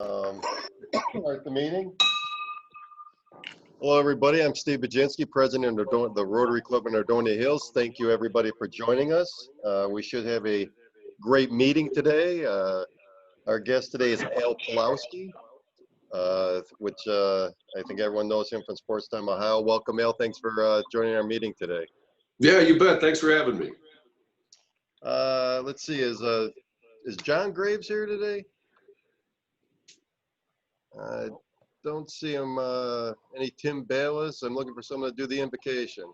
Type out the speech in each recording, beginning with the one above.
Start the meeting. Hello, everybody. I'm Steve Baginski, president of the Rotary Club in Nordonia Hills. Thank you, everybody, for joining us. We should have a great meeting today. Our guest today is Al Pawlowski, which I think everyone knows him from SportsTime Ohio. Welcome, Al. Thanks for joining our meeting today. Yeah, you bet. Thanks for having me. Let's see. Is John Graves here today? I don't see him. Any Tim Bayless? I'm looking for someone to do the invocation.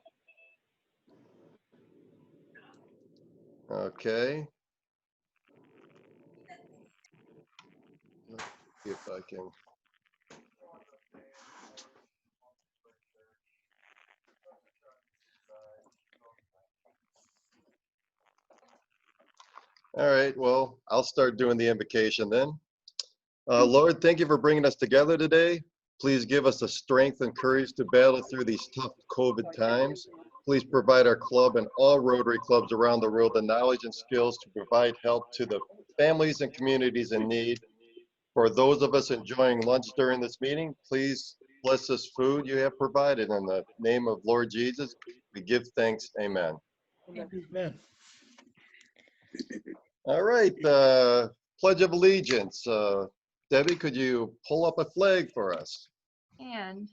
Okay. Let's see if I can. All right, well, I'll start doing the invocation then. Lord, thank you for bringing us together today. Please give us the strength and courage to battle through these tough COVID times. Please provide our club and all Rotary clubs around the world the knowledge and skills to provide help to the families and communities in need. For those of us enjoying lunch during this meeting, please bless this food you have provided. In the name of Lord Jesus, we give thanks. Amen. Amen. All right, Pledge of Allegiance. Debbie, could you pull up a flag for us? And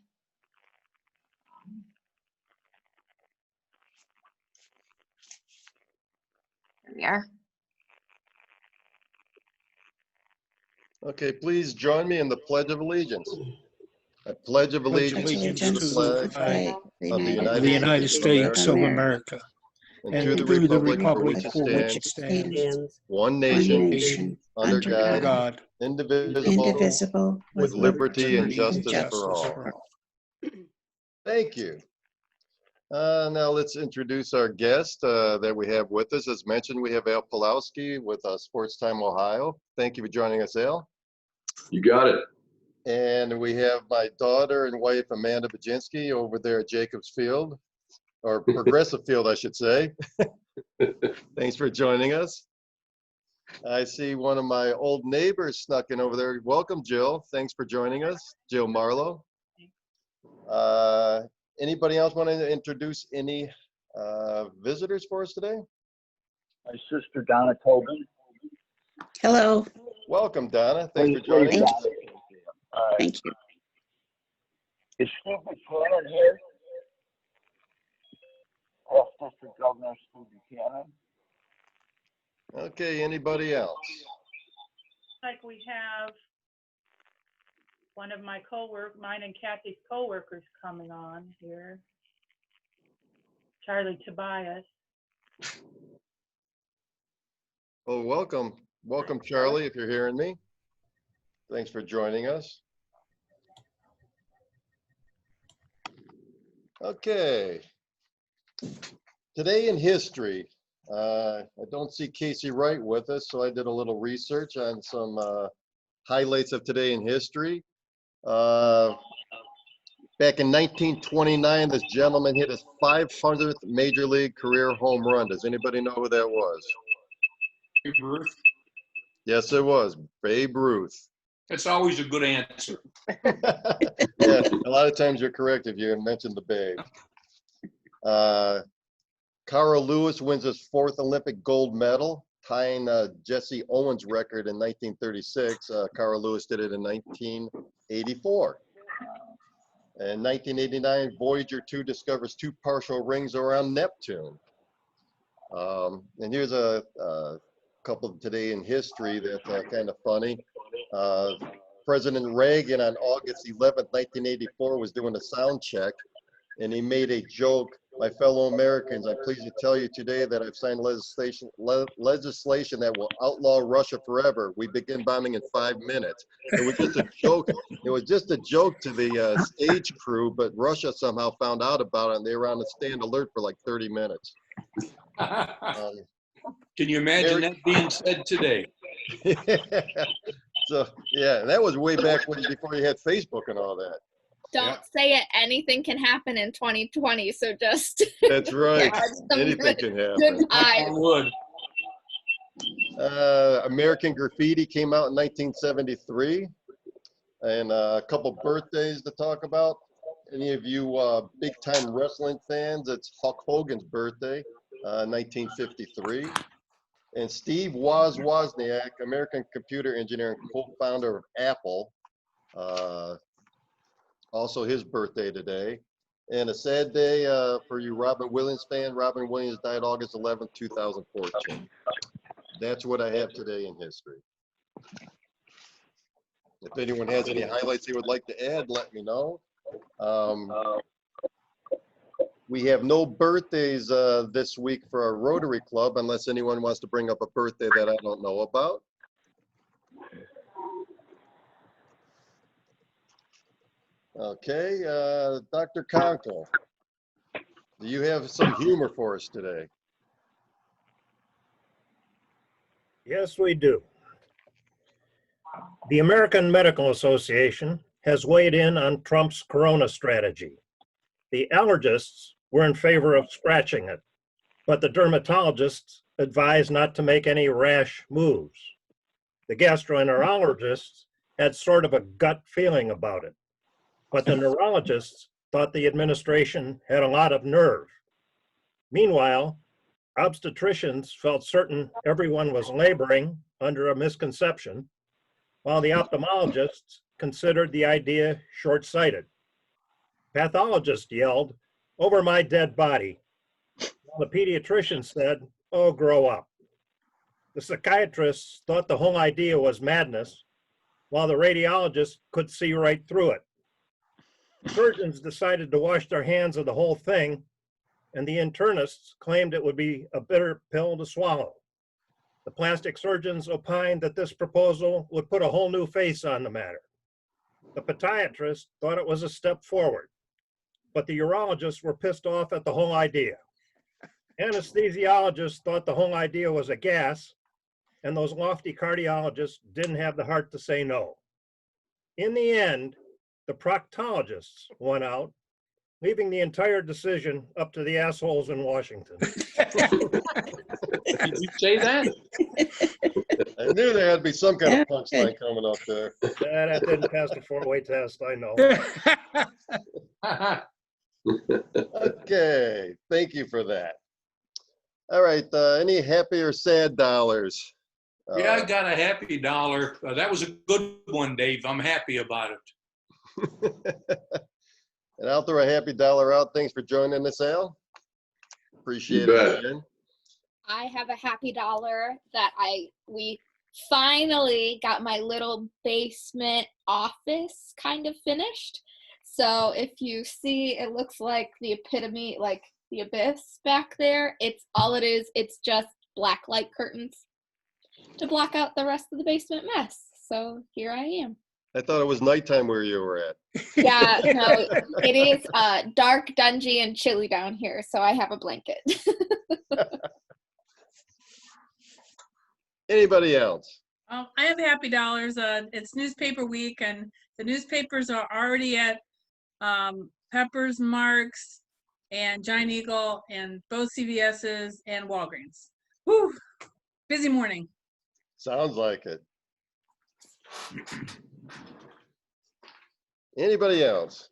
there we are. Okay, please join me in the Pledge of Allegiance. I pledge of allegiance to the flag of the United States of America, and to the republic for which it stands, one nation, under God, indivisible, with liberty and justice for all. Thank you. Now let's introduce our guest that we have with us. As mentioned, we have Al Pawlowski with SportsTime Ohio. Thank you for joining us, Al. You got it. And we have my daughter and wife, Amanda Baginski, over there at Jacobs Field, or Progressive Field, I should say. Thanks for joining us. I see one of my old neighbors snuck in over there. Welcome, Jill. Thanks for joining us, Jill Marlowe. Anybody else want to introduce any visitors for us today? My sister, Donna Tobin. Hello. Welcome, Donna. Thanks for joining us. Thank you. Is Steve Buchanan here? District Governor Steve Buchanan. Okay, anybody else? Like we have one of my mine and Kathy's co-workers coming on here. Charlie Tobias. Well, welcome. Welcome, Charlie, if you're hearing me. Thanks for joining us. Okay. Today in history, I don't see Casey Wright with us, so I did a little research on some highlights of today in history. Back in 1929, this gentleman hit his 500th Major League career home run. Does anybody know who that was? Babe Ruth. Yes, it was Babe Ruth. That's always a good answer. Yeah, a lot of times you're correct if you mention the Babe. Carl Lewis wins his 4th Olympic gold medal, tying Jesse Owens' record in 1936. Carl Lewis did it in 1984. In 1989, Voyager 2 discovers 2 partial rings around Neptune. And here's a couple of today in history that's kind of funny. President Reagan on August 11th, 1984 was doing a sound check, and he made a joke. My fellow Americans, I'm pleased to tell you today that I've signed legislation that will outlaw Russia forever. We begin bombing in 5 minutes. It was just a joke. It was just a joke to the stage crew, but Russia somehow found out about it, and they were on the stand alert for like 30 minutes. Can you imagine that being said today? So yeah, that was way back before you had Facebook and all that. Don't say it. Anything can happen in 2020. So just. That's right. Anything can happen. Good I would. American Graffiti came out in 1973. And a couple birthdays to talk about. Any of you big-time wrestling fans, it's Hulk Hogan's birthday, 1953. And Steve Wozniak, American computer engineer and co-founder of Apple, also his birthday today. And a sad day for you Robin Williams fan. Robin Williams died August 11, 2014. That's what I have today in history. If anyone has any highlights they would like to add, let me know. We have no birthdays this week for our Rotary Club, unless anyone wants to bring up a birthday that I don't know about. Okay, Dr. Conkle, do you have some humor for us today? Yes, we do. The American Medical Association has weighed in on Trump's corona strategy. The allergists were in favor of scratching it, but the dermatologists advised not to make any rash moves. The gastroenterologists had sort of a gut feeling about it, but the neurologists thought the administration had a lot of nerve. Meanwhile, obstetricians felt certain everyone was laboring under a misconception, while the ophthalmologists considered the idea short-sighted. Pathologists yelled, "Over my dead body," while the pediatrician said, "Oh, grow up." The psychiatrists thought the whole idea was madness, while the radiologists could see right through it. Surgeons decided to wash their hands of the whole thing, and the internists claimed it would be a bitter pill to swallow. The plastic surgeons opined that this proposal would put a whole new face on the matter. The podiatrists thought it was a step forward, but the urologists were pissed off at the whole idea. Anesthesiologists thought the whole idea was a gas, and those lofty cardiologists didn't have the heart to say no. In the end, the proctologists won out, leaving the entire decision up to the assholes in Washington. Did you say that? I knew there had to be some kind of punchline coming up there. That didn't pass the four-way test, I know. Okay, thank you for that. All right, any happy or sad dollars? Yeah, I got a happy dollar. That was a good one, Dave. I'm happy about it. And I'll throw a happy dollar out. Thanks for joining us, Al. Appreciate You it bet. again. I have a happy dollar that we finally got my little basement office kind of finished. So if you see, it looks like the epitome, like the abyss back there. It's all it is. It's just black light curtains to block out the rest of the basement mess. So here I am. I thought it was nighttime where you were at. Yeah, no, it is dark, dungy, and chilly down here. So I have a blanket. Anybody else? I have happy dollars. It's newspaper week, and the newspapers are already at Peppers, Marks, and Giant Eagle, and both CVS's and Walgreens. Whew, busy morning. Sounds like it. Anybody else?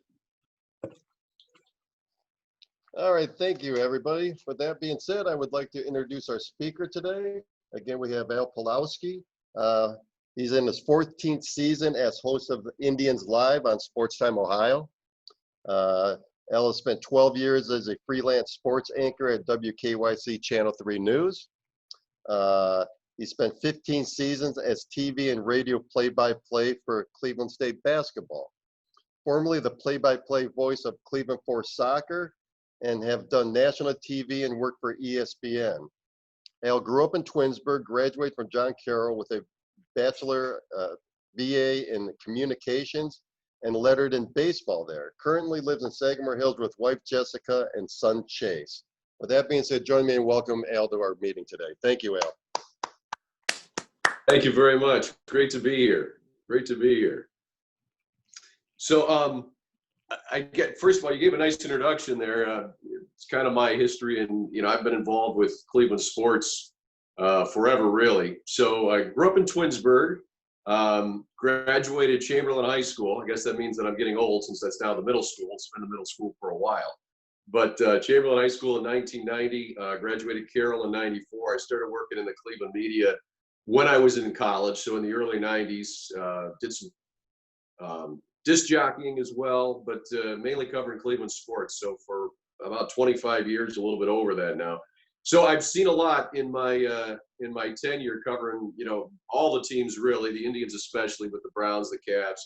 All right, thank you, everybody. With that being said, I would like to introduce our speaker today. Again, we have Al Pawlowski. He's in his 14th season as host of Indians Live on SportsTime Ohio. Al has spent 12 years as a freelance sports anchor at WKYC Channel 3 News. He spent 15 seasons as TV and radio play-by-play for Cleveland State basketball. Formerly the play-by-play voice of Cleveland Force Soccer, and have done national TV and worked for ESPN. Al grew up in Twinsburg, graduated from John Carroll with a Bachelor BA in Communications and lettered in baseball there. Currently lives in Sagamore Hills with wife Jessica and son Chase. With that being said, join me and welcome Al to our meeting today. Thank you, Al. Thank you very much. Great to be here. Great to be here. So first of all, you gave a nice introduction there. It's kind of my history, and I've been involved with Cleveland sports forever, really. So I grew up in Twinsburg, Graduated Chamberlain High School. I guess that means that I'm getting old since that's now the middle school. It's been the middle school for a while. But Chamberlain High School in 1990, graduated Carroll in 94. I started working in the Cleveland media when I was in college, so in the early 90s. Did some disc jockeying as well, but mainly covering Cleveland sports. So for about 25 years, a little bit over that now. So I've seen a lot in my tenure covering, all the teams really, the Indians especially, but the Browns, the Cavs,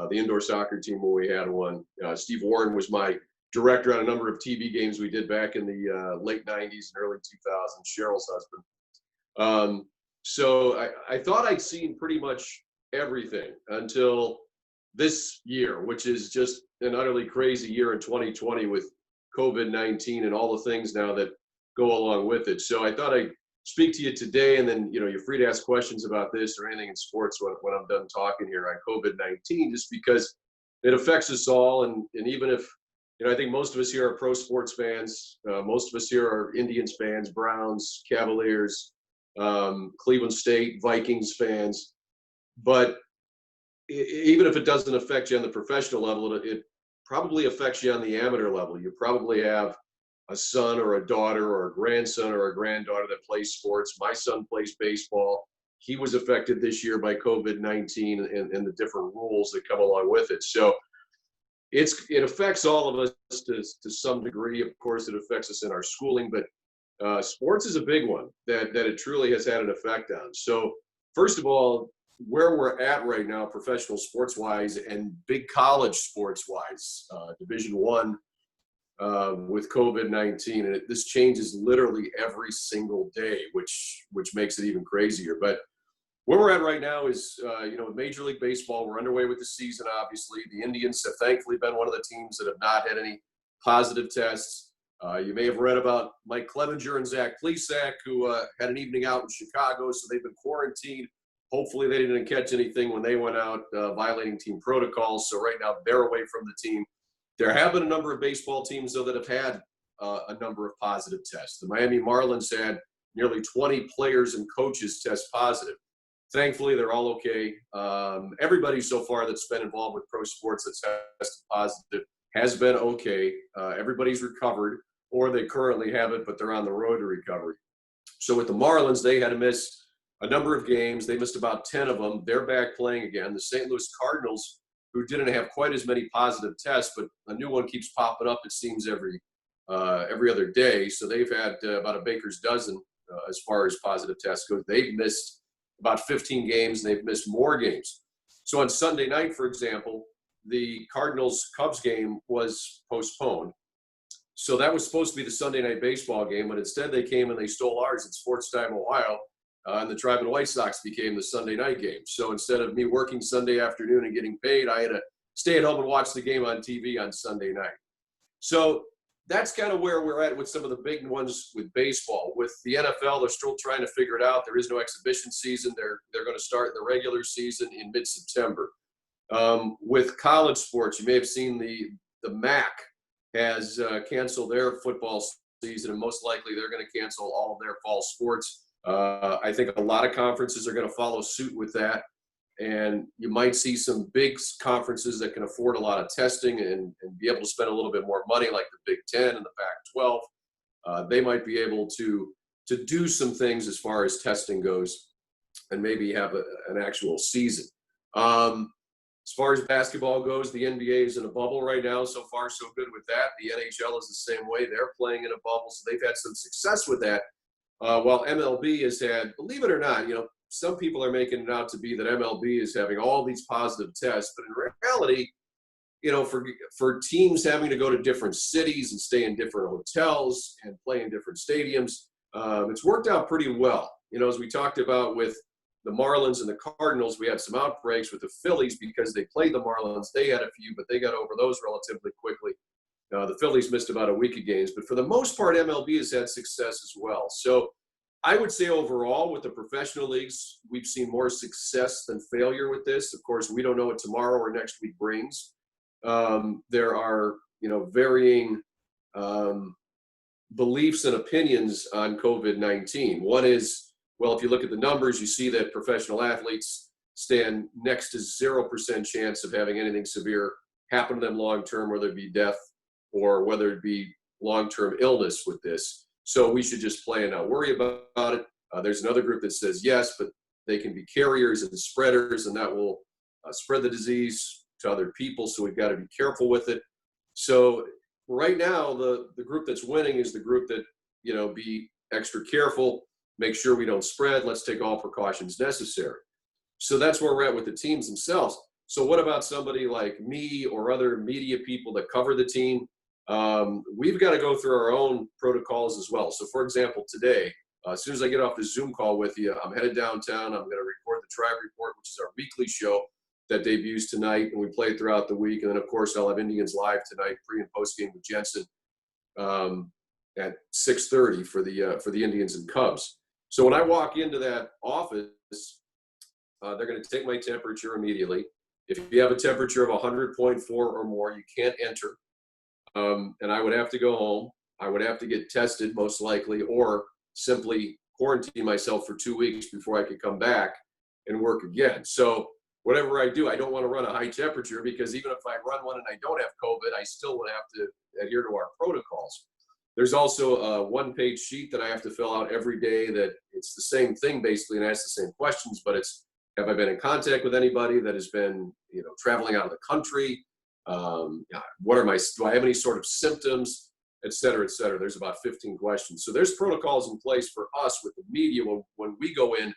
the indoor soccer team when we had one. Steve Warren was my director on a number of TV games we did back in the late 90s and early 2000s, Cheryl's husband. So I thought I'd seen pretty much everything until this year, which is just an utterly crazy year in 2020 with COVID-19 and all the things now that go along with it. So I thought I'd speak to you today, and then, you're free to ask questions about this or anything in sports when I'm done talking here on COVID-19, just because it affects us all. And even if, I think most of us here are pro sports fans. Most of us here are Indians fans, Browns, Cavaliers, Cleveland State, Vikings fans. But even if it doesn't affect you on the professional level, it probably affects you on the amateur level. You probably have a son or a daughter or a grandson or a granddaughter that plays sports. My son plays baseball. He was affected this year by COVID-19 and the different rules that come along with it. So it affects all of us to some degree. Of course, it affects us in our schooling, but sports is a big one that it truly has had an effect on. So first of all, where we're at right now, professional sports-wise and big college sports-wise, Division I, with COVID-19, and this changes literally every single day, which makes it even crazier. But where we're at right now is, Major League Baseball, we're underway with the season, obviously. The Indians have thankfully been one of the teams that have not had any positive tests. You may have read about Mike Clevenger and Zach Plesac, who had an evening out in Chicago, so they've been quarantined. Hopefully they didn't catch anything when they went out violating team protocols. So right now they're away from the team. There have been a number of baseball teams, though, that have had a number of positive tests. The Miami Marlins had nearly 20 players and coaches test positive. Thankfully, they're all okay. Everybody so far that's been involved with pro sports that's tested positive has been okay. Everybody's recovered, or they currently have it, but they're on the road to recovery. So with the Marlins, they had to miss a number of games. They missed about 10 of them. They're back playing again. The St. Louis Cardinals, who didn't have quite as many positive tests, but a new one keeps popping up, it seems, every other day. So they've had about a baker's dozen as far as positive tests go. They've missed about 15 games, and they've missed more games. So on Sunday night, for example, the Cardinals-Cubs game was postponed. So that was supposed to be the Sunday night baseball game, but instead they came and they stole ours at SportsTime Ohio. And the Tribe and White Sox became the Sunday night game. So instead of me working Sunday afternoon and getting paid, I had to stay at home and watch the game on TV on Sunday night. So that's kind of where we're at with some of the big ones with baseball. With the NFL, they're still trying to figure it out. There is no exhibition season. They're going to start the regular season in mid-September. With college sports, you may have seen the MAC has canceled their football season, and most likely they're going to cancel all of their fall sports. I think a lot of conferences are going to follow suit with that, and you might see some big conferences that can afford a lot of testing and be able to spend a little bit more money, like the Big Ten and the Pac-12. They might be able to do some things as far as testing goes and maybe have an actual season. As far as basketball goes, the NBA is in a bubble right now. So far, so good with that. The NHL is the same way. They're playing in a bubble, so they've had some success with that. While MLB has had, believe it or not, some people are making it out to be that MLB is having all these positive tests, but in reality, for teams having to go to different cities and stay in different hotels and play in different stadiums, it's worked out pretty well. As we talked about with the Marlins and the Cardinals, we had some outbreaks with the Phillies because they played the Marlins. They had a few, but they got over those relatively quickly. The Phillies missed about a week of games, but for the most part, MLB has had success as well. So I would say overall with the professional leagues, we've seen more success than failure with this. Of course, we don't know what tomorrow or next week brings. There are, varying beliefs and opinions on COVID-19. One is, well, if you look at the numbers, you see that professional athletes stand next to 0% chance of having anything severe happen to them long-term, whether it be death or whether it be long-term illness with this. So we should just play and not worry about it. There's another group that says yes, but they can be carriers and spreaders, and that will spread the disease to other people. So we've got to be careful with it. So right now, the group that's winning is the group that, you know, be extra careful, make sure we don't spread. Let's take all precautions necessary. So that's where we're at with the teams themselves. So what about somebody like me or other media people that cover the team? We've got to go through our own protocols as well. So for example, today, as soon as I get off the Zoom call with you, I'm headed downtown. I'm going to record the Tribe Report, which is our weekly show that debuts tonight, and we play it throughout the week. And then, of course, I'll have Indians Live tonight, pre and post game with Jensen at 6:30 for the Indians and Cubs. So when I walk into that office, they're going to take my temperature immediately. If you have a temperature of 100.4 or more, you can't enter. And I would have to go home. I would have to get tested most likely, or simply quarantine myself for 2 weeks before I could come back and work again. So whatever I do, I don't want to run a high temperature, because even if I run one and I don't have COVID, I still would have to adhere to our protocols. There's also a one-page sheet that I have to fill out every day that it's the same thing basically and asks the same questions, but it's, have I been in contact with anybody that has been, you know, traveling out of the country? What are do I have any sort of symptoms, et cetera, et cetera. There's about 15 questions. So there's protocols in place for us with the media when we go in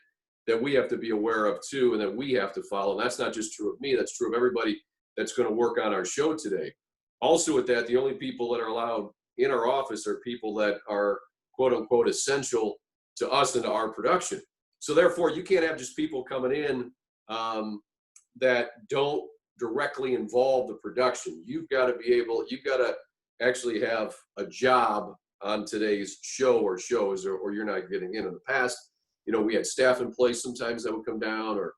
that we have to be aware of too, and that we have to follow. And that's not just true of me, that's true of everybody that's going to work on our show today. Also with that, the only people that are allowed in our office are people that are quote unquote essential to us and to our production. So therefore, you can't have just people coming in that don't directly involve the production. You've got to actually have a job on today's show or shows, or you're not getting in. In the past, you know, we had staff in place sometimes that would come down, or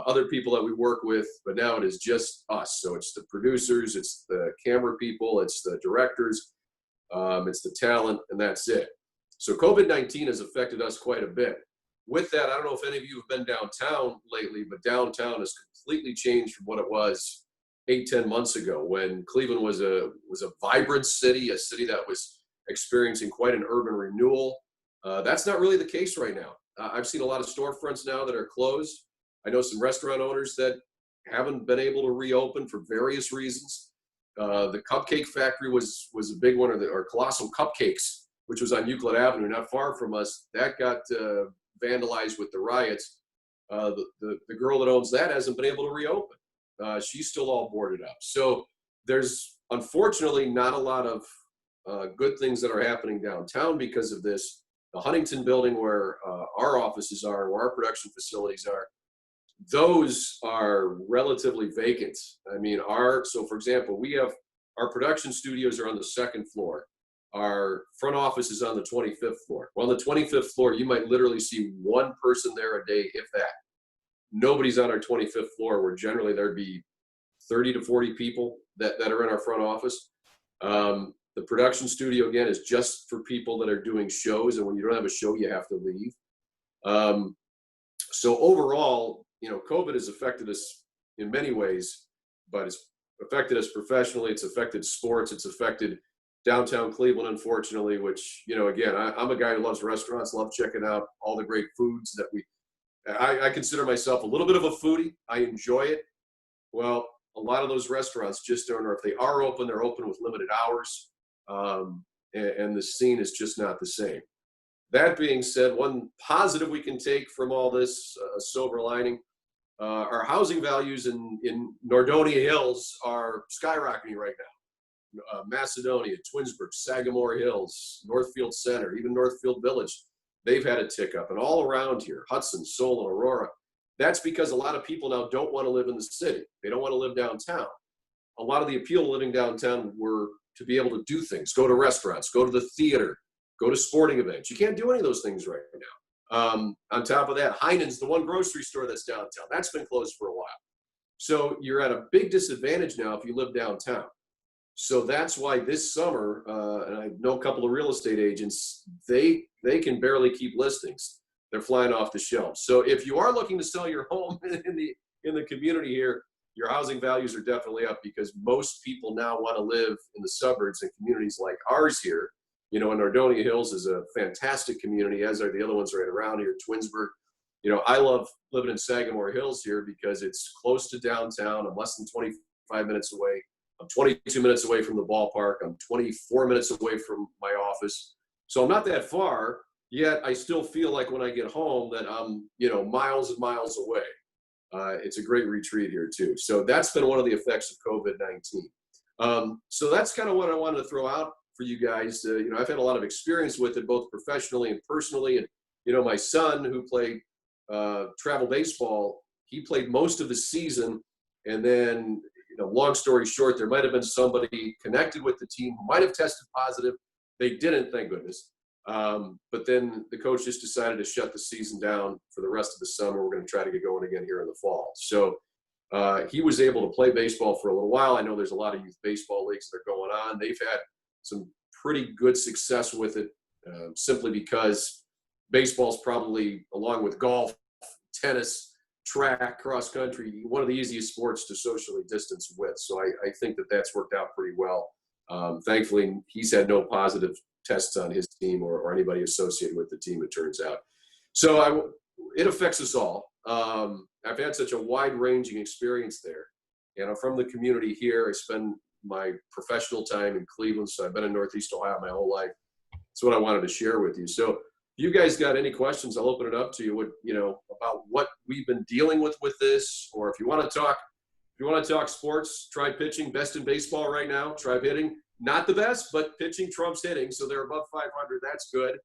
other people that we work with, but now it is just us. So it's the producers, it's the camera people, it's the directors, it's the talent, and that's it. So COVID-19 has affected us quite a bit. With that, I don't know if any of you have been downtown lately, but downtown has completely changed from what it was 8-10 months ago, when Cleveland was a vibrant city, a city that was experiencing quite an urban renewal. That's not really the case right now. I've seen a lot of storefronts now that are closed. I know some restaurant owners that haven't been able to reopen for various reasons. The Cupcake Factory was a big one, or Colossal Cupcakes, which was on Euclid Avenue, not far from us. That got vandalized with the riots. The girl that owns that hasn't been able to reopen. She's still all boarded up. So there's unfortunately not a lot of good things that are happening downtown because of this. The Huntington building where our offices are, where our production facilities are, those are relatively vacant. I mean, so for example, we have our production studios are on the second floor. Our front office is on the 25th floor. Well, on the 25th floor, you might literally see one person there a day, if that. Nobody's on our 25th floor, where generally there'd be 30 to 40 people that are in our front office. The production studio, again, is just for people that are doing shows, and when you don't have a show, you have to leave. So overall, you know, COVID has affected us in many ways, but it's affected us professionally. It's affected sports. It's affected downtown Cleveland, unfortunately, which, you know, again, I'm a guy who loves restaurants, love checking out all the great foods that I consider myself a little bit of a foodie. I enjoy it. Well, a lot of those restaurants just don't, or if they are open, they're open with limited hours. And the scene is just not the same. That being said, one positive we can take from all this, silver lining, our housing values in Nordonia Hills are skyrocketing right now. Macedonia, Twinsburg, Sagamore Hills, Northfield Center, even Northfield Village, they've had a tick up. And all around here, Hudson, Solon, Aurora, that's because a lot of people now don't want to live in the city. They don't want to live downtown. A lot of the appeal of living downtown were to be able to do things, go to restaurants, go to the theater, go to sporting events. You can't do any of those things right now. On top of that, Heinen's, the one grocery store that's downtown, that's been closed for a while. So you're at a big disadvantage now if you live downtown. So that's why this summer, and I know a couple of real estate agents, they can barely keep listings. they're flying off the shelves. So if you are looking to sell your home in the community here, your housing values are definitely up because most people now want to live in the suburbs and communities like ours here. You know, and Nordonia Hills is a fantastic community, as are the other ones right around here, Twinsburg. You know, I love living in Sagamore Hills here because it's close to downtown. I'm less than 25 minutes away. I'm 22 minutes away from the ballpark. I'm 24 minutes away from my office. So I'm not that far, yet I still feel like when I get home that I'm, you know, miles and miles away. It's a great retreat here too. So that's been one of the effects of COVID-19. So that's kind of what I wanted to throw out for you guys. You know, I've had a lot of experience with it, both professionally and personally. And, you know, my son who played travel baseball, he played most of the season. And then, you know, long story short, there might have been somebody connected with the team who might have tested positive. They didn't, thank goodness. But then the coach just decided to shut the season down for the rest of the summer. We're going to try to get going again here in the fall. So he was able to play baseball for a little while. I know there's a lot of youth baseball leagues that are going on. They've had some pretty good success with it, simply because baseball's probably, along with golf, tennis, track, cross country, one of the easiest sports to socially distance with. So I think that that's worked out pretty well. Thankfully, he's had no positive tests on his team or anybody associated with the team, it turns out. So it affects us all. I've had such a wide-ranging experience there. And I'm from the community here. I spend my professional time in Cleveland, so I've been in Northeast Ohio my whole life. That's what I wanted to share with you. So if you guys got any questions, I'll open it up to you, you know, about what we've been dealing with this, or if you want to talk sports, Tribe pitching, best in baseball right now. Tribe hitting, not the best, but pitching trumps hitting, so they're above 500. That's good.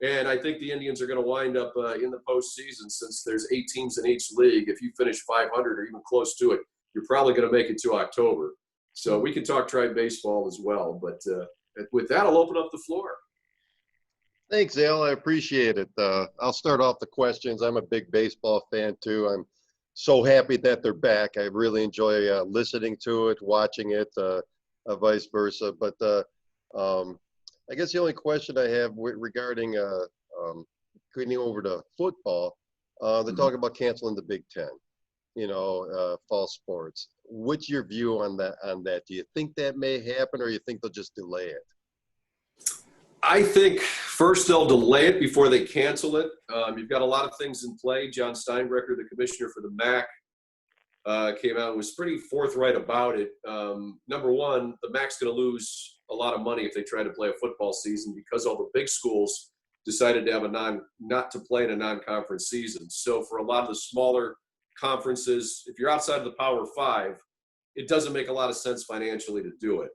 And I think the Indians are going to wind up in the postseason, since there's 8 teams in each league. If you finish 500 or even close to it, you're probably going to make it to October. So we can talk Tribe baseball as well. But with that, I'll open up the floor. Thanks, Al. I appreciate it. I'll start off the questions. I'm a big baseball fan too. I'm so happy that they're back. I really enjoy listening to it, watching it, vice versa. But I guess the only question I have regarding getting over to football, they're talking about canceling the Big Ten, you know, fall sports. What's your view on that? Do you think that may happen, or you think they'll just delay it? I think first they'll delay it before they cancel it. You've got a lot of things in play. John Steinbrecher, the commissioner for the MAC, came out and was pretty forthright about it. Number one, the MAC's going to lose a lot of money if they try to play a football season, because all the big schools decided to have not to play in a non-conference season. So for a lot of the smaller conferences, if you're outside of the Power Five, it doesn't make a lot of sense financially to do it.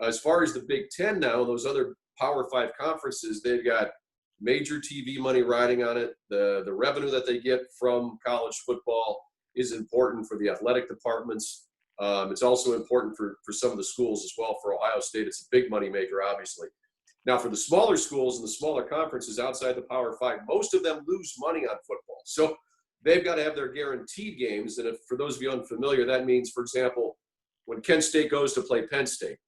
As far as the Big Ten now, those other Power Five conferences, they've got major TV money riding on it. The revenue that they get from college football is important for the athletic departments. It's also important for some of the schools as well. For Ohio State, it's a big money maker, obviously. Now, for the smaller schools and the smaller conferences outside the Power Five, most of them lose money on football. So they've got to have their guaranteed games. And if, for those of you unfamiliar, that means, for example, when Kent State goes to play Penn State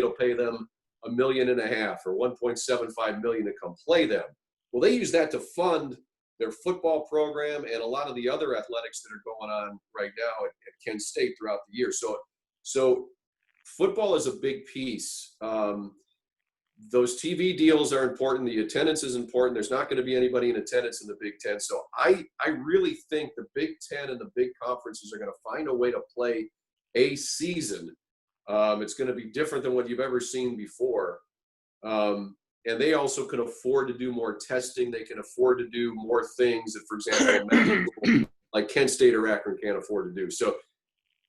will pay them $1.5 million or $1.75 million to come play them. Well, they use that to fund their football program and a lot of the other athletics that are going on right now at Kent State throughout the year. So football is a big piece. Those TV deals are important. The attendance is important. There's not going to be anybody in attendance in the Big Ten. So I really think the Big Ten and the big conferences are going to find a way to play a season. It's going to be different than what you've ever seen before. And they also can afford to do more testing. They can afford to do more things that, for example, like Kent State or Akron can't afford to do. So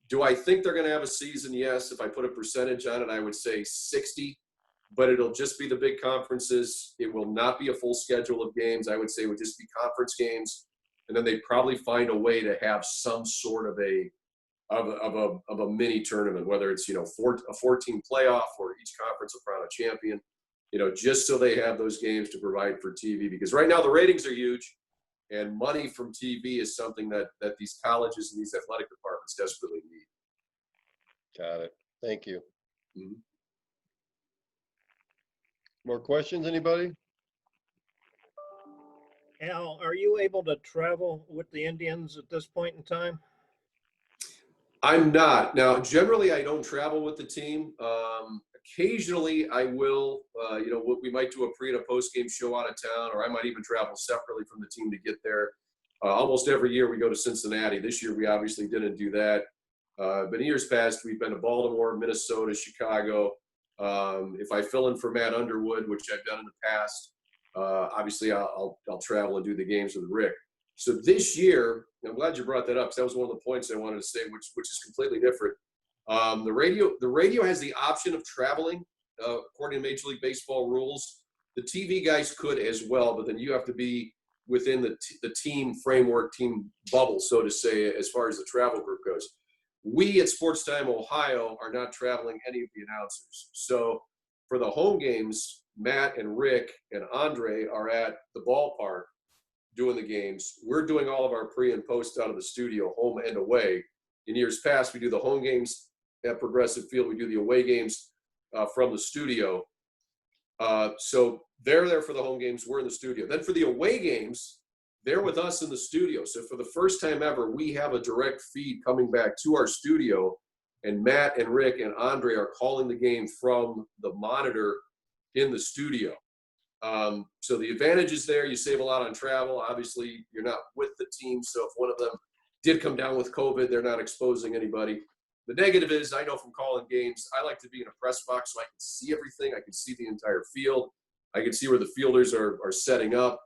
do I think they're going to have a season? Yes. If I put a percentage on it, I would say 60, but it'll just be the big conferences. It will not be a full schedule of games. I would say it would just be conference games. And then they'd probably find a way to have some sort of a mini tournament, whether it's, a 14 playoff or each conference will crown a champion, just so they have those games to provide for TV. Because right now the ratings are huge, and money from TV is something that these colleges and these athletic departments desperately need. Got it. Thank you. Mm-hmm. More questions, anybody? Al, are you able to travel with the Indians at this point in time? I'm not. Now, generally, I don't travel with the team. Occasionally, I will. We might do a pre and a post game show out of town, or I might even travel separately from the team to get there. Almost every year we go to Cincinnati. This year we obviously didn't do that. But in years past, we've been to Baltimore, Minnesota, Chicago. If I fill in for Matt Underwood, which I've done in the past, obviously I'll travel and do the games with Rick. So this year, I'm glad you brought that up because that was one of the points I wanted to say, which is completely different. The radio has the option of traveling according to Major League Baseball rules. The TV guys could as well, but then you have to be within the team framework, team bubble, so to say, as far as the travel group goes. We at SportsTime Ohio are not traveling any of the announcers. So for the home games, Matt and Rick and Andre are at the ballpark doing the games. We're doing all of our pre and post out of the studio, home and away. In years past, we do the home games at Progressive Field. We do the away games from the studio. So they're there for the home games. We're in the studio. Then for the away games, they're with us in the studio. So for the first time ever, we have a direct feed coming back to our studio, and Matt and Rick and Andre are calling the game from the monitor in the studio. So the advantage is there. You save a lot on travel. Obviously, you're not with the team. So if one of them did come down with COVID, they're not exposing anybody. The negative is, I know from calling games, I like to be in a press box so I can see everything. I can see the entire field. I can see where the fielders are setting up.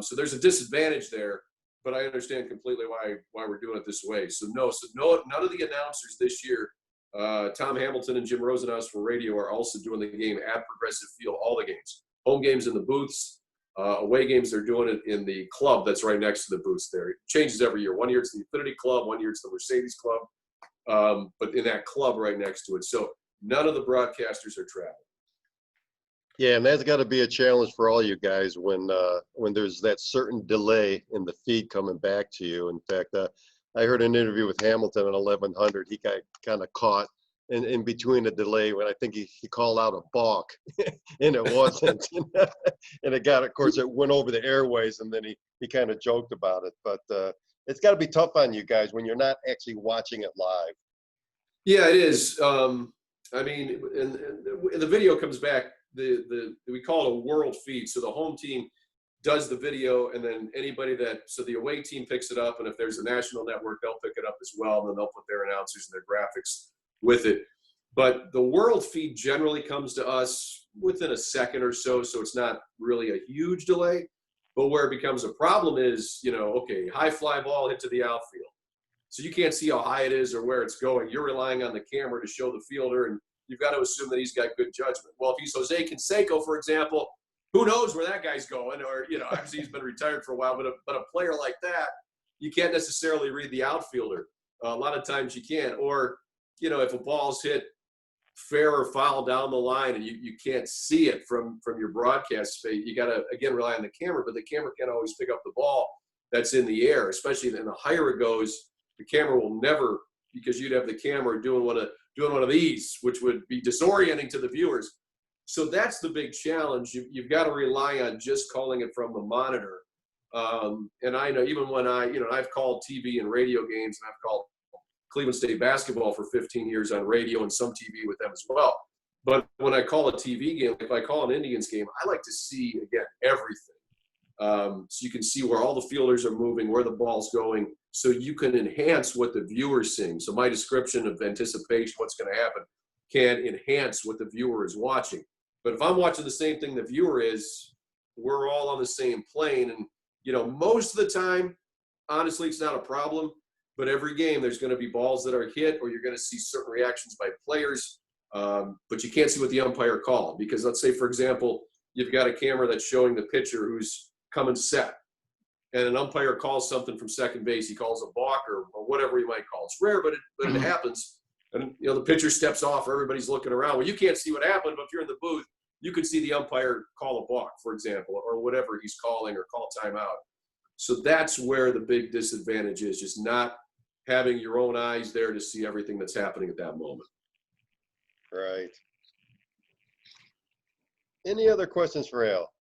So there's a disadvantage there, but I understand completely why we're doing it this way. So none of the announcers this year, Tom Hamilton and Jim Rosenhaus for radio, are also doing the game at Progressive Field, all the games. Home games in the booths, away games, they're doing it in the club that's right next to the booths there. It changes every year. 1 year it's the Infinity Club, 1 year it's the Mercedes Club, but in that club right next to it. So none of the broadcasters are traveling. Yeah, and that's got to be a challenge for all you guys when there's that certain delay in the feed coming back to you. In fact, I heard an interview with Hamilton at 1100. He got kind of caught in between the delay when I think he called out a balk, and it wasn't. And it got, of course, it went over the airways, and then he kind of joked about it. But it's got to be tough on you guys when you're not actually watching it live. Yeah, it is. I mean, and the video comes back. We call it a world feed. So the home team does the video, and then so the away team picks it up, and if there's a national network, they'll pick it up as well, and then they'll put their announcers and their graphics with it. But the world feed generally comes to us within a second or so, so it's not really a huge delay. But where it becomes a problem is, okay, high fly ball hit to the outfield. So you can't see how high it is or where it's going. You're relying on the camera to show the fielder, and you've got to assume that he's got good judgment. Well, if he's Jose Canseco, for example, who knows where that guy's going? Or, obviously he's been retired for a while, but a player like that, you can't necessarily read the outfielder. A lot of times you can't. Or, if a ball's hit fair or foul down the line and you can't see it from your broadcast space, you got to, again, rely on the camera, but the camera can't always pick up the ball that's in the air, especially in the higher it goes. The camera will never, because you'd have the camera doing one of these, which would be disorienting to the viewers. So that's the big challenge. You've got to rely on just calling it from the monitor. And I know even when I've called TV and radio games, and I've called Cleveland State basketball for 15 years on radio and some TV with them as well. But when I call a TV game, if I call an Indians game, I like to see, again, everything. So you can see where all the fielders are moving, where the ball's going, so you can enhance what the viewer's seeing. So my description of anticipation, what's going to happen, can enhance what the viewer is watching. But if I'm watching the same thing the viewer is, we're all on the same plane. And, most of the time, honestly, it's not a problem. But every game, there's going to be balls that are hit, or you're going to see certain reactions by players. But you can't see what the umpire called. Because let's say, for example, you've got a camera that's showing the pitcher who's coming set, and an umpire calls something from second base. He calls a balk or whatever he might call. It's rare, but it happens. And the pitcher steps off. Everybody's looking around. Well, you can't see what happened, but if you're in the booth, you can see the umpire call a balk, for example, or whatever he's calling, or call timeout. So that's where the big disadvantage is, just not having your own eyes there to see everything that's happening at that moment. Right. Any other questions for Al?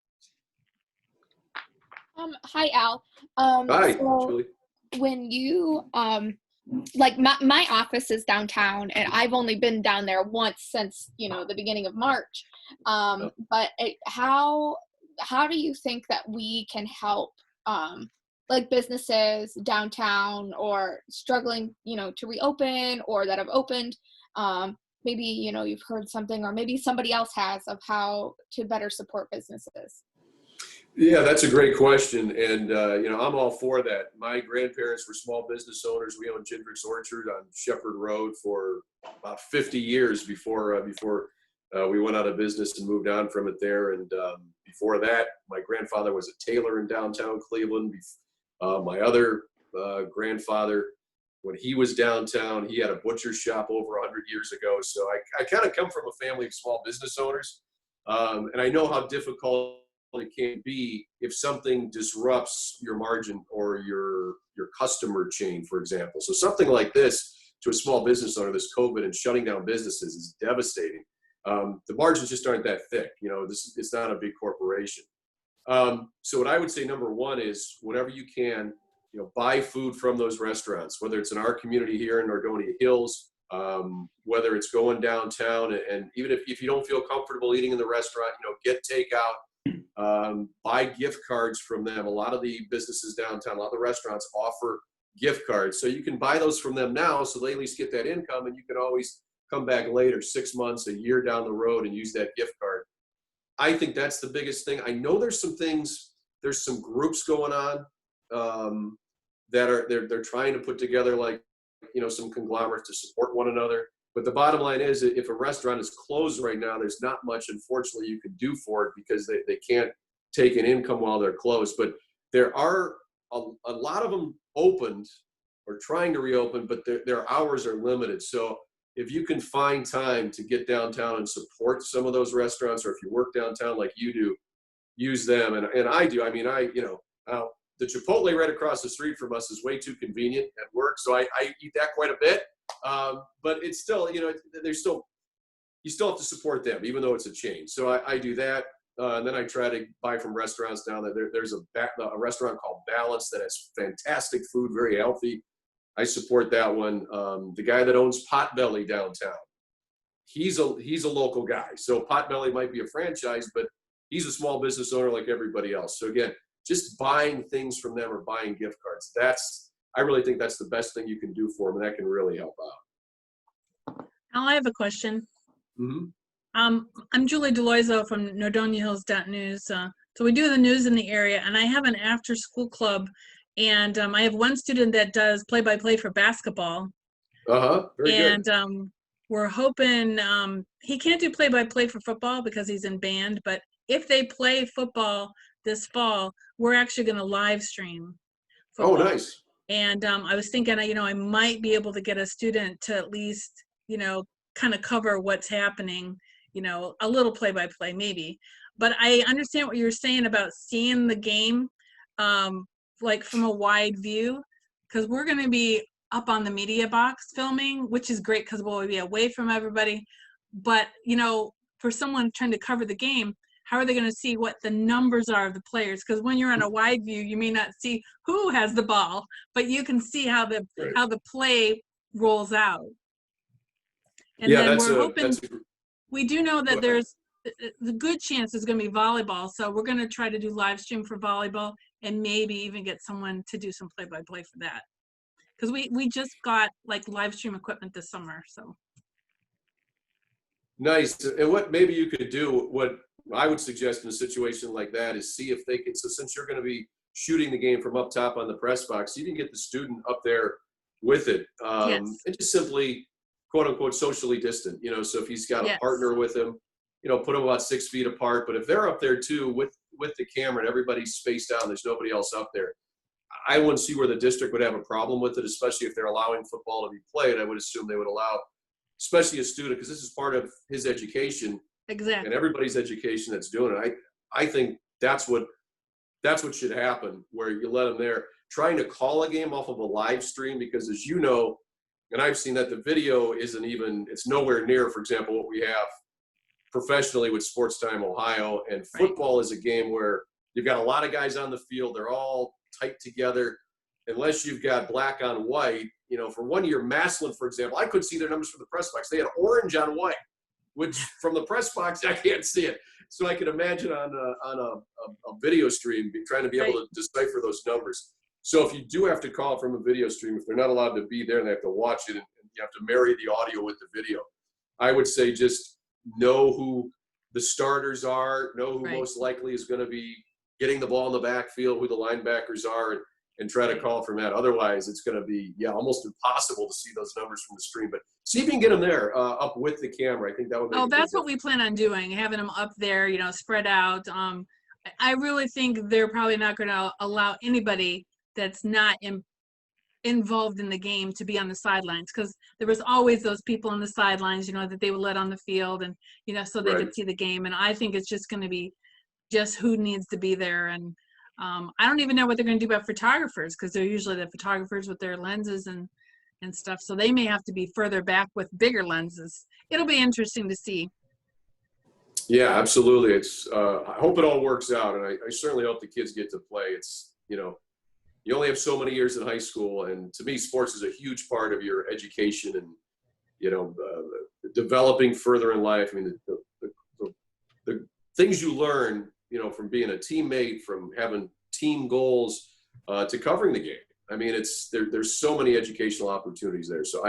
Hi, Al. Hi, So Julie. when you, like my office is downtown and I've only been down there once since, the beginning of March. But how do you think that we can help, like businesses downtown or struggling, to reopen or that have opened? Maybe, you've heard something or maybe somebody else has of how to better support businesses. Yeah, that's a great question. And, I'm all for that. My grandparents were small business owners. We owned Gendrick's Orchard on Shepherd Road for about 50 years before we went out of business and moved on from it there. And before that, my grandfather was a tailor in downtown Cleveland. My other grandfather, when he was downtown, he had a butcher shop over 100 years ago. So I kind of come from a family of small business owners. And I know how difficult it can be if something disrupts your margin or your customer chain, for example. So something like this to a small business owner, this COVID and shutting down businesses is devastating. The margins just aren't that thick. It's not a big corporation. So what I would say, number one, is whenever you can, buy food from those restaurants, whether it's in our community here in Nordonia Hills, whether it's going downtown, and even if you don't feel comfortable eating in the restaurant, get takeout, buy gift cards from them. A lot of the businesses downtown, a lot of the restaurants offer gift cards. So you can buy those from them now so they at least get that income, and you can always come back later, 6 months, a year down the road, and use that gift card. I think that's the biggest thing. I know there's some groups going on that they're trying to put together, like, some conglomerates to support one another. But the bottom line is, if a restaurant is closed right now, there's not much, unfortunately, you can do for it because they can't take an income while they're closed. But there are a lot of them opened or trying to reopen, but their hours are limited. So if you can find time to get downtown and support some of those restaurants, or if you work downtown like you do, use them. And I do. I mean, the Chipotle right across the street from us is way too convenient at work, so I eat that quite a bit. But it's still, you still have to support them, even though it's a chain. So I do that, and then I try to buy from restaurants down there. There's a restaurant called Balance that has fantastic food, very healthy. I support that one. The guy that owns Potbelly downtown, he's a local guy. So Potbelly might be a franchise, but he's a small business owner like everybody else. So again, just buying things from them or buying gift cards, I really think that's the best thing you can do for them, and that can really help out. Al, I have a question. Mm-hmm. I'm Julie Deloiseau from Nordonia Hills News. So we do the news in the area, and I have an after-school club, and I have one student that does play-by-play for basketball. Very good. And we're hoping he can't do play-by-play for football because he's in band, but if they play football this fall, we're actually going to live stream football. Oh, nice. And I was thinking, I might be able to get a student to at least, kind of cover what's happening, a little play-by-play maybe. But I understand what you're saying about seeing the game, like from a wide view, because we're going to be up on the media box filming, which is great because we'll be away from everybody. But, for someone trying to cover the game, how are they going to see what the numbers are of the players? Because when you're on a wide view, you may not see who has the ball, but you can see how the play rolls out. And then we're hoping, we do know that there's the good chance is going to be volleyball. So we're going to try to do live stream for volleyball and maybe even get someone to do some play-by-play for that. Because we just got like live stream equipment this summer. So nice. And what maybe you could do, what I would suggest in a situation like that, is see if they can, so since you're going to be shooting the game from up top on the press box, you can get the student up there with it. Yes. And just simply, quote unquote, socially distant, so if he's got a partner with him, put them about 6 feet apart. But if they're up there too with the camera and everybody's spaced out and there's nobody else up there, I wouldn't see where the district would have a problem with it, especially if they're allowing football to be played. I would assume they would allow, especially a student, because this is part of his education. Exactly. And everybody's education that's doing it. I think that's what should happen, where you let them there. Trying to call a game off of a live stream, because as you know, and I've seen that the video it's nowhere near, for example, what we have professionally with SportsTime Ohio. And football is a game where You've got a lot of guys on the field. They're all tight together. Unless you've got black on white, you know, for 1 year, Massillon, for example, I couldn't see their numbers from the press box. They had orange on white, which from the press box, I can't see it. So I can imagine on a video stream trying to be able to decipher those numbers. So if you do have to call from a video stream, if they're not allowed to be there and they have to watch it and you have to marry the audio with the video, I would say just know who the starters are, know who most likely is going to be getting the ball in the backfield, who the linebackers are, and try to call from that. Otherwise, it's going to be, almost impossible to see those numbers from the stream. But see if you can get them there up with the camera. I think that would make that's what we plan on doing, having them up there, you know, spread out. I really think they're probably not going to allow anybody that's not involved in the game to be on the sidelines, because there was always those people on the sidelines, you know, that they would let on the field and, you know, so they could see the game. And I think it's just going to be just who needs to be there. And I don't even know what they're going to do about photographers, because they're usually the photographers with their lenses and stuff. So they may have to be further back with bigger lenses. It'll be interesting to see. Yeah, absolutely. It's I hope it all works out, and I certainly hope the kids get to play. It's, you know, you only have so many years in high school, and to me, sports is a huge part of your education and, you know, developing further in life. I mean, the things you learn, you know, from being a teammate, from having team goals, to covering the game. I mean, there's so many educational opportunities there. So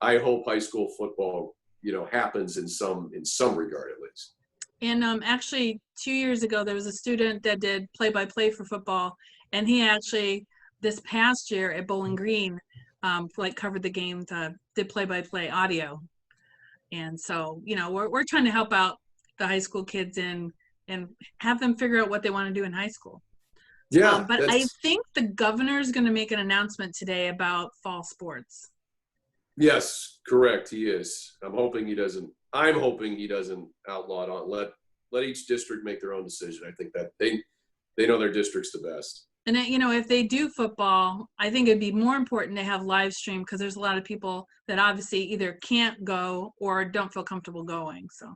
I hope high school football, you know, happens in some regard at least. And actually 2 years ago, there was a student that did play-by-play for football, and he actually this past year at Bowling Green, covered the game, did play-by-play audio. And so, you know, we're trying to help out the high school kids and have them figure out what they want to do in high school. Yeah. But I think the governor is going to make an announcement today about fall sports. Yes, correct. He is. I'm hoping he doesn't outlaw it. Let each district make their own decision. I think that they know their districts the best. And you know, if they do football, I think it'd be more important to have live stream, because there's a lot of people that obviously either can't go or don't feel comfortable going. So.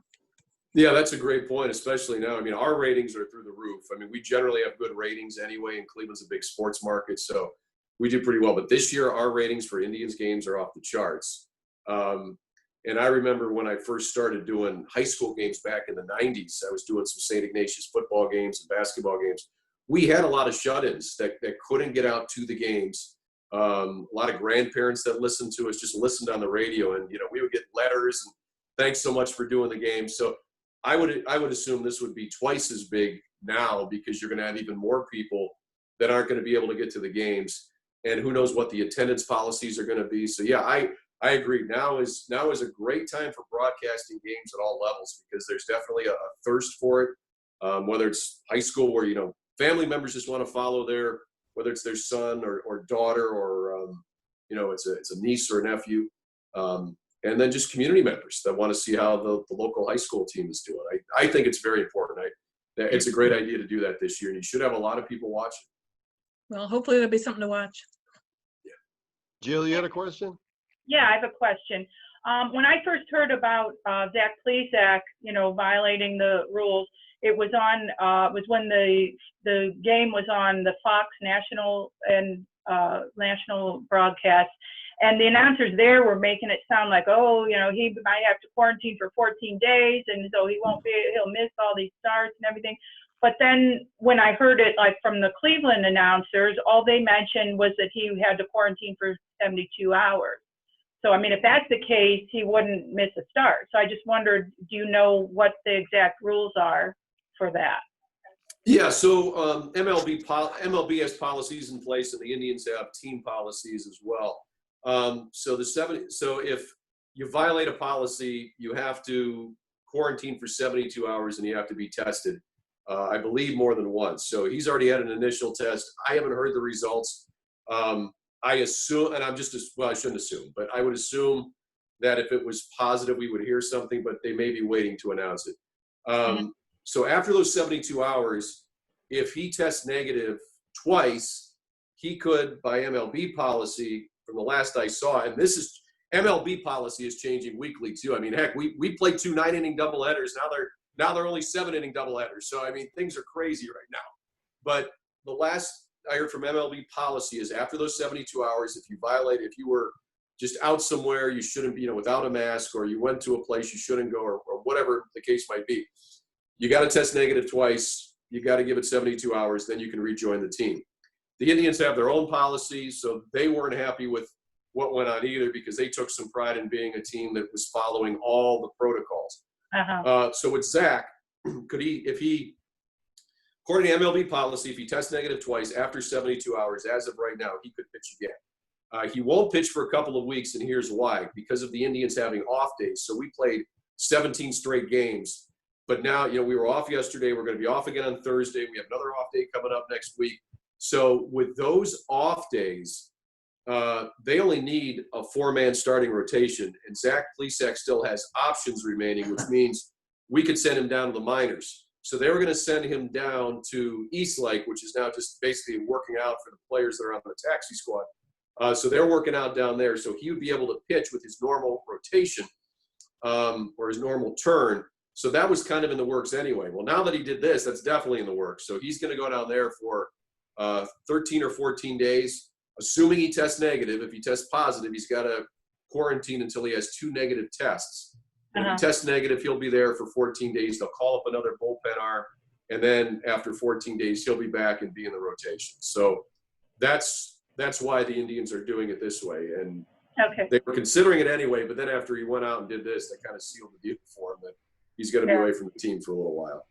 Yeah, that's a great point, especially now. I mean, our ratings are through the roof. I mean, we generally have good ratings anyway, and Cleveland's a big sports market, so we do pretty well. But this year, our ratings for Indians games are off the charts. And I remember when I first started doing high school games back in the 90s, I was doing some St. Ignatius football games and basketball games. We had a lot of shut-ins that couldn't get out to the games. A lot of grandparents that listened to us just listened on the radio, and, you know, we would get letters and thanks so much for doing the game. So I would assume this would be twice as big now, because you're going to have even more people that aren't going to be able to get to the games, and who knows what the attendance policies are going to be. So yeah, I agree. Now is a great time for broadcasting games at all levels, because there's definitely a thirst for it. Whether it's high school, where, you know, family members just want to follow whether it's their son or daughter, or you know, it's a niece or a nephew. And then just community members that want to see how the local high school team is doing. I think it's very important. It's a great idea to do that this year, and you should have a lot of people watching. Well, hopefully there'll be something to watch. Yeah. Jill, you had a question? Yeah, I have a question. When I first heard about Zach Plesac, you know, violating the rules, it was when the game was on the Fox national broadcast. And the announcers there were making it sound like, oh, you know, he might have to quarantine for 14 days, and so he'll miss all these starts and everything. But then when I heard it, like, from the Cleveland announcers, all they mentioned was that he had to quarantine for 72 hours. So, I mean, if that's the case, he wouldn't miss a start. So I just wondered, do you know what the exact rules are for that? Yeah, so MLB has policies in place, and the Indians have team policies as well. So if you violate a policy, you have to quarantine for 72 hours, and you have to be tested, I believe, more than once. So he's already had an initial test. I haven't heard the results. I assume, and I shouldn't assume, but I would assume that if it was positive, we would hear something, but they may be waiting to announce it. So after those 72 hours, if he tests negative twice, he could, by MLB policy, from the last I saw, and this is MLB policy is changing weekly too. I mean, heck, we played 2 9-inning doubleheaders. Now they're only 7-inning doubleheaders. So I mean, things are crazy right now. But the last I heard from MLB policy is after those 72 hours, if you were just out somewhere you shouldn't be, without a mask, or you went to a place you shouldn't go, or whatever the case might be, you got to test negative twice. You got to give it 72 hours, then you can rejoin the team. The Indians have their own policies, so they weren't happy with what went on either, because they took some pride in being a team that was following all the protocols. So with Zach, according to MLB policy, if he tests negative twice after 72 hours, as of right now, he could pitch again. He won't pitch for a couple of weeks, and here's why. Because of the Indians having off days. So we played 17 straight games. But now, we were off yesterday. We're going to be off again on Thursday. We have another off day coming up next week. So with those off days, they only need a 4-man starting rotation. And Zach Plesac still has options remaining, which means we could send him down to the minors. So they were going to send him down to Eastlake, which is now just basically working out for the players that are on the taxi squad. So they're working out down there. So he would be able to pitch with his normal rotation or his normal turn. So that was kind of in the works anyway. Well, now that he did this, that's definitely in the works. So he's going to go down there for 13 or 14 days, assuming he tests negative. If he tests positive, he's got to quarantine until he has 2 negative tests. If he tests negative, he'll be there for 14 days. They'll call up another bullpen arm. And then after 14 days, he'll be back and be in the rotation. So that's why the Indians are doing it this way. And they were considering it anyway, but then after he went out and did this, that kind of sealed the deal for him that he's going to be away from the team for a little while.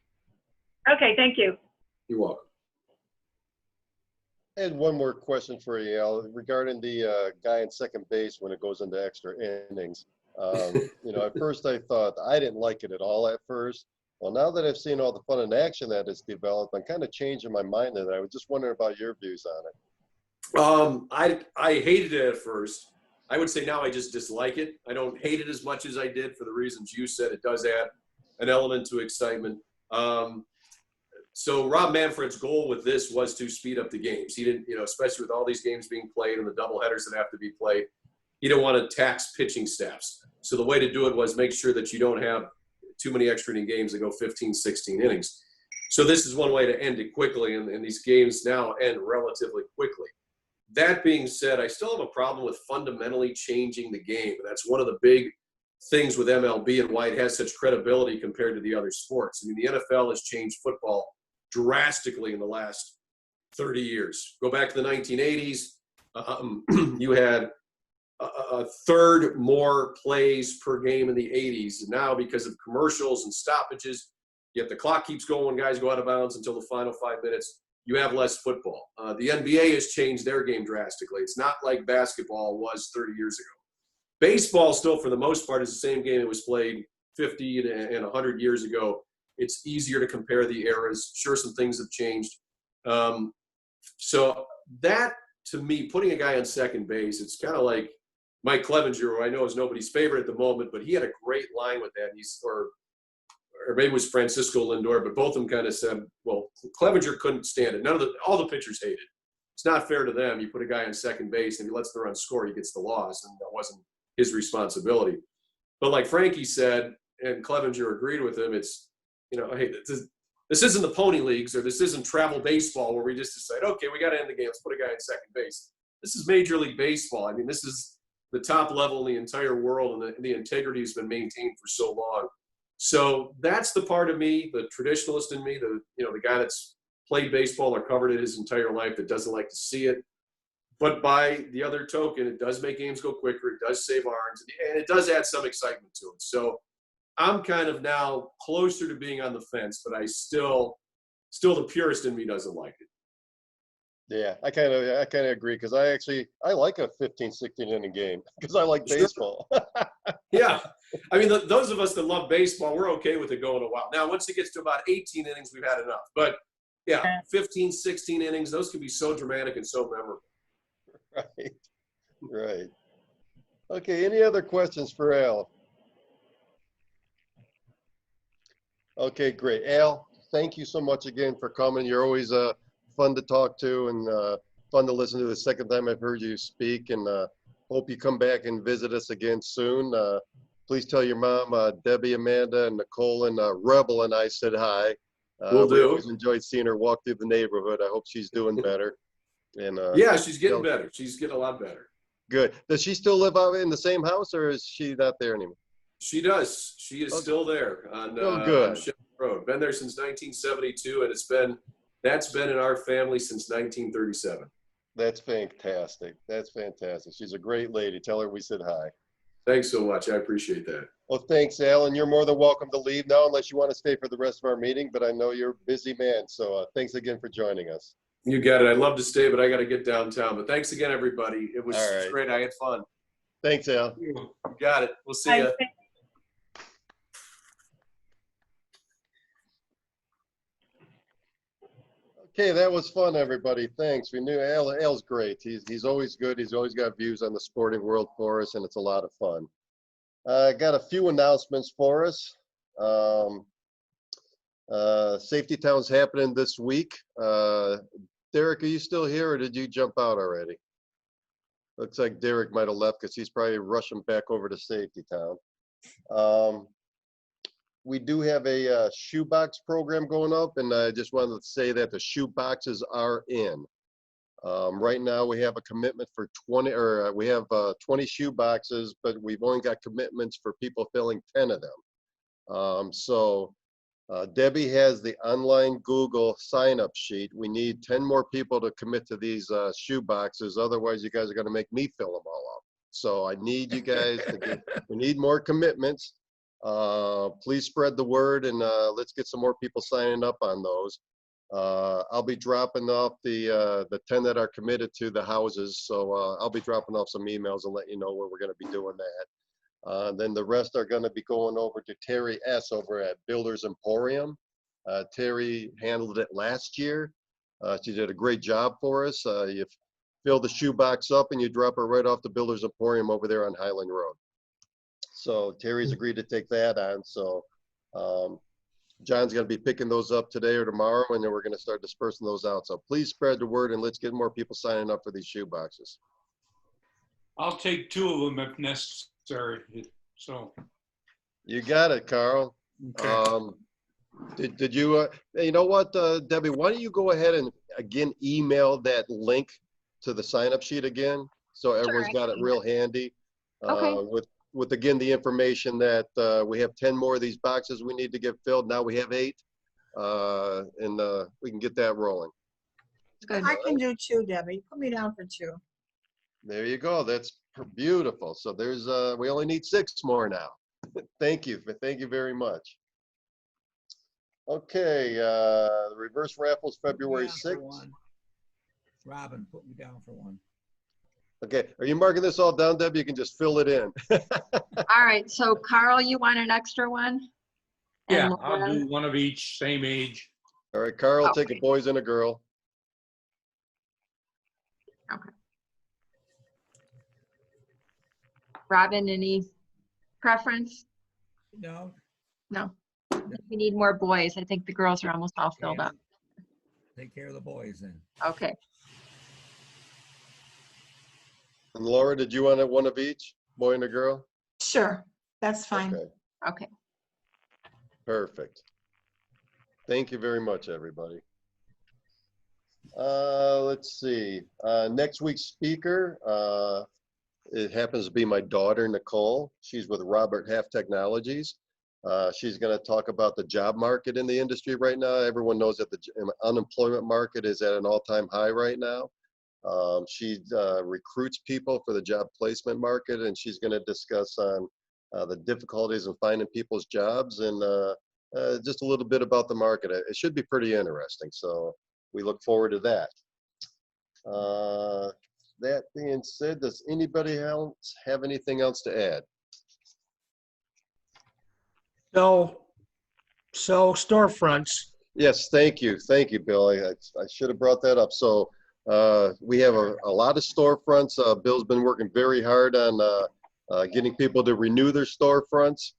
Okay, thank you. You're welcome. I had one more question for you, Al, regarding the guy in second base when it goes into extra innings. At first I thought I didn't like it at all at first. Well, now that I've seen all the fun and action that has developed, I'm kind of changing my mind on it. I was just wondering about your views on it. I hated it at first. I would say now I just dislike it. I don't hate it as much as I did for the reasons you said. It does add an element to excitement. So Rob Manfred's goal with this was to speed up the games. He didn't, especially with all these games being played and the doubleheaders that have to be played, he didn't want to tax pitching staffs. So the way to do it was make sure that you don't have too many extra inning games that go 15, 16 innings. So this is one way to end it quickly, and these games now end relatively quickly. That being said, I still have a problem with fundamentally changing the game. That's one of the big things with MLB and why it has such credibility compared to the other sports. I mean, the NFL has changed football drastically in the last 30 years. Go back to the 1980s, you had a third more plays per game in the 80s. And now, because of commercials and stoppages, yet the clock keeps going when guys go out of bounds until the final 5 minutes, you have less football. The NBA has changed their game drastically. It's not like basketball was 30 years ago. Baseball still, for the most part, is the same game that was played 50 and 100 years ago. It's easier to compare the eras. Sure, some things have changed. So that, to me, putting a guy on second base, it's kind of like Mike Clevenger, who I know is nobody's favorite at the moment, but he had a great line with that. Or maybe it was Francisco Lindor, but both of them kind of said, well, Clevenger couldn't stand it. All the pitchers hated it. It's not fair to them. You put a guy on second base and he lets the run score, he gets the loss, and that wasn't his responsibility. But like Frankie said, and Clevenger agreed with him, it's, hey, this isn't the pony leagues, or this isn't travel baseball where we just decide, okay, we got to end the game, let's put a guy in second base. This is Major League Baseball. I mean, this is the top level in the entire world, and the integrity has been maintained for so long. So that's the part of me, the traditionalist in me, the guy that's played baseball or covered it his entire life, that doesn't like to see it. But by the other token, it does make games go quicker, it does save arms, and it does add some excitement to it. So I'm kind of now closer to being on the fence, but I still the purist in me doesn't like it. Yeah, I kind of agree, because I like a 15, 16 inning game because I like baseball. Yeah. I mean, those of us that love baseball, we're okay with it going a while. Now, once it gets to about 18 innings, we've had enough. But, yeah, 15, 16 innings, those can be so dramatic and so memorable. Right. Okay, any other questions for Al? Okay, great. Al, thank you so much again for coming. You're always fun to talk to and fun to listen to. The second time I've heard you speak, and hope you come back and visit us again soon. Please tell your mom, Debbie, Amanda, and Nicole, and Rebel and I said hi. Will We do. always enjoyed seeing her walk through the neighborhood. I hope she's doing better. And Yeah, she's getting you know, better. She's getting a lot better. good. Does she still live out in the same house, or is she not there anymore? She does. She is Oh, still there on good. Sheffield Road. Been there since 1972, and that's been in our family since 1937. That's fantastic. That's fantastic. She's a great lady. Tell her we said hi. Thanks so much. I appreciate that. Well, thanks, Alan. You're more than welcome to leave now unless you want to stay for the rest of our meeting, but I know you're a busy man. So thanks again for joining us. You got it. I'd love to stay, but I got to get downtown. But thanks again, everybody. It was All right. great. I had fun. Thanks, Al. You got it. We'll see I you. think- Okay, that was fun, everybody. Thanks. We knew Al's great. He's always good. He's always got views on the sporting world for us, and it's a lot of fun. I got a few announcements for us. Safety Town's happening this week. Derek, are you still here, or did you jump out already? Looks like Derek might have left because he's probably rushing back over to Safety Town. We do have a shoebox program going up, and I just wanted to say that the shoeboxes are in. Right now, we have a commitment for 20, or we have 20 shoeboxes, but we've only got commitments for people filling 10 of them. Debbie has the online Google sign-up sheet. We need 10 more people to commit to these shoeboxes. Otherwise, you guys are going to make me fill them all up. So I need you guys we need more commitments. Please spread the word, and let's get some more people signing up on those. I'll be dropping off the 10 that are committed to the houses. So I'll be dropping off some emails and let you know where we're going to be doing that. Then the rest are going to be going over to Terry S. over at Builders Emporium. Terry handled it last year. She did a great job for us. You fill the shoebox up and you drop it right off the Builders Emporium over there on Highland Road. So Terry's agreed to take that on. So John's going to be picking those up today or tomorrow, and then we're going to start dispersing those out. So please spread the word, and let's get more people signing up for these shoeboxes. I'll take 2 of them if necessary. So. You got it, Carl. Okay. Did you, you know what, Debbie, why don't you go ahead and again email that link to the sign-up sheet again, so everyone's got it real handy. Okay. With again, the information that we have 10 more of these boxes we need to get filled. Now we have 8, and we can get that rolling. Good. I can do 2, Debbie. Put me down for 2. There you go. That's beautiful. So there's, we only need 6 more now. Thank you very much. Okay, the reverse raffles February 6th. Robin, put me down for 1. Okay, are you marking this all down, Deb? You can just fill it in. All right, so Carl, you want an extra one? Yeah, And I'll Laura? do one of each, same age. All right, Carl, take a Okay. boys and a girl. Okay. Robin, any preference? No. No. We need more boys. I think the girls are almost all filled up. Take care of the boys then. Okay. And Laura, did you want one of each, boy and a girl? Sure, that's fine. Okay, Okay. perfect. Thank you very much, everybody. Let's see. Next week's speaker, it happens to be my daughter, Nicole. She's with Robert Half Technologies. She's going to talk about the job market in the industry right now. Everyone knows that the unemployment market is at an all-time high right now. She recruits people for the job placement market, and she's going to discuss on the difficulties in finding people's jobs and just a little bit about the market. It should be pretty interesting, so we look forward to that. That being said, does anybody else have anything else to add? So storefronts. Yes, thank you, Bill. I should have brought that up. So we have a lot of storefronts. Bill's been working very hard on getting people to renew their storefronts.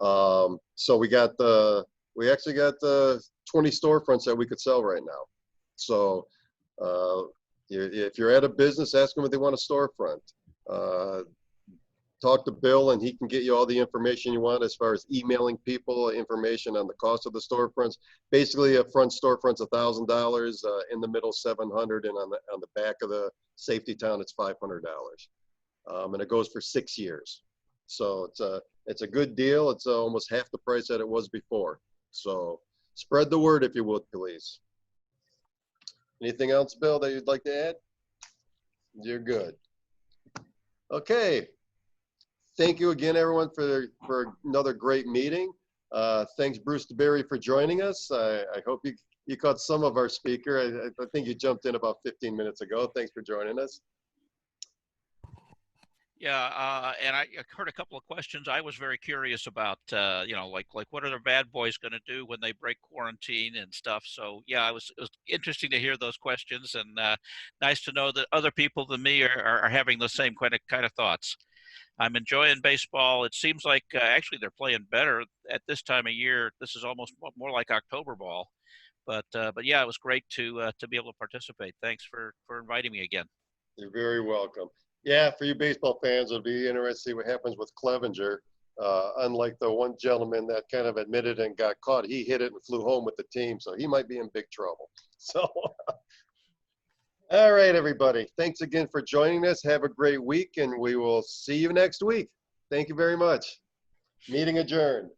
So we actually got 20 storefronts that we could sell right now. So if you're at a business, ask them if they want a storefront. talk to Bill and he can get you all the information you want as far as emailing people information on the cost of the storefronts. Basically, a front storefront's $1,000, in the middle $700, and on the back of the safety town it's $500. And it goes for 6 years. So it's a good deal. It's almost half the price that it was before. So spread the word if you would, please. Anything else, Bill, that you'd like to add? You're good. Okay. Thank you again, everyone, for another great meeting. Thanks, Bruce DeBerry, for joining us. I hope you caught some of our speaker. I think you jumped in about 15 minutes ago. Thanks for joining us. Yeah, and I heard a couple of questions. I was very curious about, like what are the bad boys going to do when they break quarantine and stuff. So yeah, it was interesting to hear those questions, and nice to know that other people than me are having the same kind of thoughts. I'm enjoying baseball. It seems like actually they're playing better at this time of year. This is almost more like October ball, but yeah, it was great to be able to participate. Thanks for inviting me again. You're very welcome. Yeah, for you baseball fans, it'll be interesting to see what happens with Clevenger. Unlike the one gentleman that kind of admitted and got caught, he hit it and flew home with the team, so he might be in big trouble. So, all right, everybody. Thanks again for joining us. Have a great week, and we will see you next week. Thank you very much. Meeting adjourned.